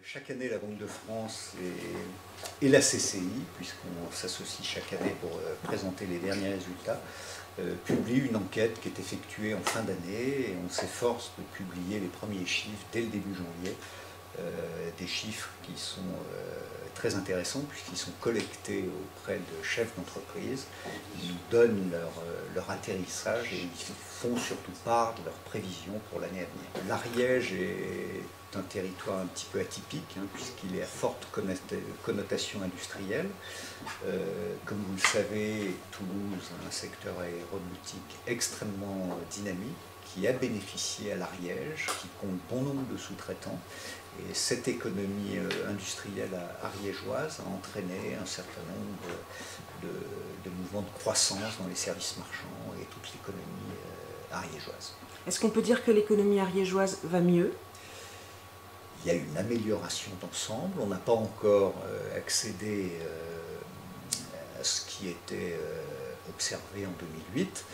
Chaque année, la Banque de France et la CCI, puisqu'on s'associe chaque année pour présenter les derniers résultats, publient une enquête qui est effectuée en fin d'année et on s'efforce de publier les premiers chiffres dès le début janvier, des chiffres qui sont très intéressants puisqu'ils sont collectés auprès de chefs d'entreprise. Ils nous donnent leur atterrissage et ils font surtout part de leurs prévisions pour l'année à venir. L'Ariège est un territoire un petit peu atypique puisqu'il est à forte connotation industrielle. Comme vous le savez, Toulouse a un secteur aéronautique extrêmement dynamique qui a bénéficié à l'Ariège, qui compte bon nombre de sous-traitants. Et cette économie industrielle ariégeoise a entraîné un certain nombre de mouvements de croissance dans les services marchands et toute l'économie ariégeoise. Est-ce qu'on peut dire que l'économie ariégeoise va mieux ? Il y a une amélioration d'ensemble. On n'a pas encore accédé à ce qui était observé en 2008.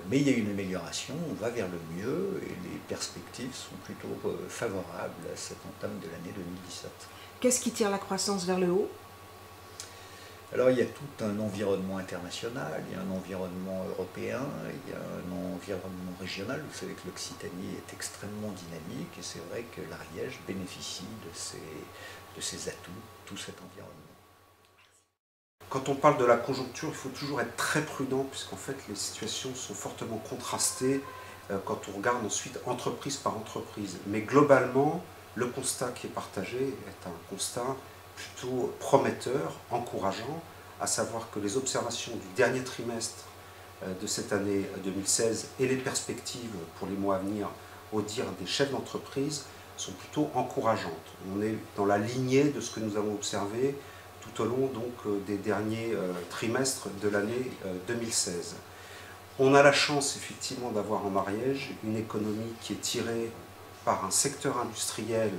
Mais il y a une amélioration, on va vers le mieux et les perspectives sont plutôt favorables à cette entame de l'année 2017. Qu'est-ce qui tire la croissance vers le haut ? Alors il y a tout un environnement international, il y a un environnement européen, il y a un environnement régional. Vous savez que l'Occitanie est extrêmement dynamique et c'est vrai que l'Ariège bénéficie de ses atouts, tout cet environnement. Quand on parle de la conjoncture, il faut toujours être très prudent puisqu'en fait les situations sont fortement contrastées quand on regarde ensuite entreprise par entreprise. Mais globalement, le constat qui est partagé est un constat plutôt prometteur, encourageant, à savoir que les observations du dernier trimestre de cette année 2016 et les perspectives pour les mois à venir au dire des chefs d'entreprise sont plutôt encourageantes. On est dans la lignée de ce que nous avons observé tout au long des derniers trimestres de l'année 2016. On a la chance effectivement d'avoir en Ariège une économie qui est tirée par un secteur industriel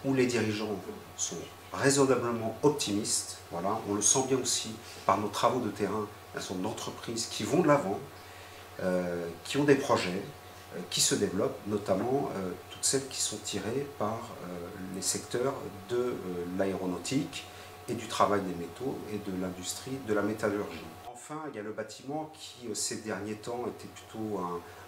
où les dirigeants sont raisonnablement optimistes. Voilà, on le sent bien aussi par nos travaux de terrain, un certain nombre d'entreprises qui vont de l'avant, qui ont des projets, qui se développent, notamment toutes celles qui sont tirées par les secteurs de l'aéronautique, et du travail des métaux et de l'industrie de la métallurgie. Enfin, il y a le bâtiment qui, ces derniers temps, était plutôt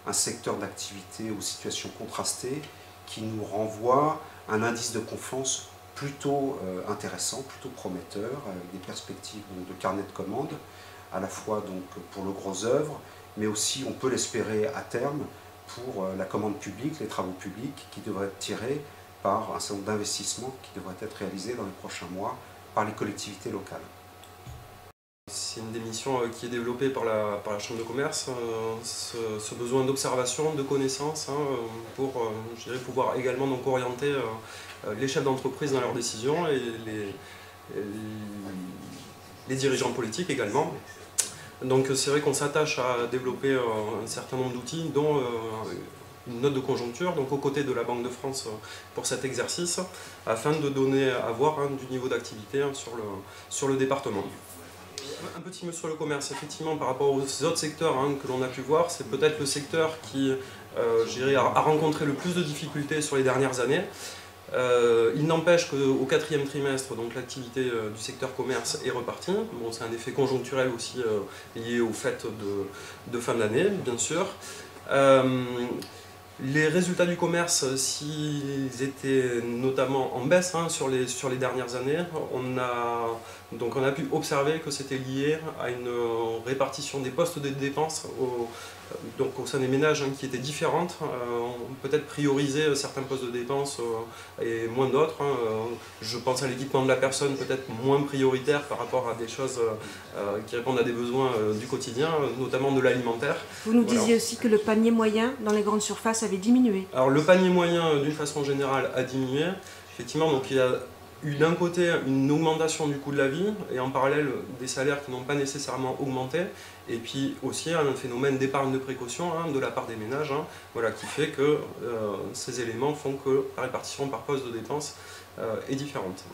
un secteur d'activité aux situations contrastées, qui nous renvoie à un indice de confiance plutôt intéressant, plutôt prometteur, avec des perspectives de carnet de commandes, à la fois pour le gros œuvre, mais aussi, on peut l'espérer à terme, pour la commande publique, les travaux publics, qui devraient être tirés par un certain nombre d'investissements qui devraient être réalisés dans les prochains mois par les collectivités locales. C'est une des missions qui est développée par la Chambre de commerce, ce besoin d'observation, de connaissance, pour je dirais, pouvoir également orienter les chefs d'entreprise dans leurs décisions et les dirigeants politiques également. Donc c'est vrai qu'on s'attache à développer un certain nombre d'outils, dont une note de conjoncture, donc aux côtés de la Banque de France pour cet exercice, afin de donner à voir du niveau d'activité sur le département. Un petit mot sur le commerce, effectivement, par rapport aux autres secteurs que l'on a pu voir, c'est peut-être le secteur qui a rencontré le plus de difficultés sur les dernières années. Il n'empêche qu'au quatrième trimestre, donc l'activité du secteur commerce est repartie. Bon, c'est un effet conjoncturel aussi lié au fait de fin d'année, bien sûr. Les résultats du commerce, s'ils étaient notamment en baisse sur les dernières années, on a pu observer que c'était lié à une répartition des postes de dépenses au sein des ménages qui étaient différentes. On peut peut-être prioriser certains postes de dépenses et moins d'autres. Je pense à l'équipement de la personne, peut-être moins prioritaire par rapport à des choses qui répondent à des besoins du quotidien, notamment de l'alimentaire. Vous nous disiez aussi que le panier moyen dans les grandes surfaces avait diminué. Alors le panier moyen, d'une façon générale, a diminué. Effectivement, donc il y a eu d'un côté une augmentation du coût de la vie et en parallèle des salaires qui n'ont pas nécessairement augmenté, et puis aussi un phénomène d'épargne de précaution de la part des ménages, voilà, qui fait que ces éléments font que la répartition par poste de dépense est différente.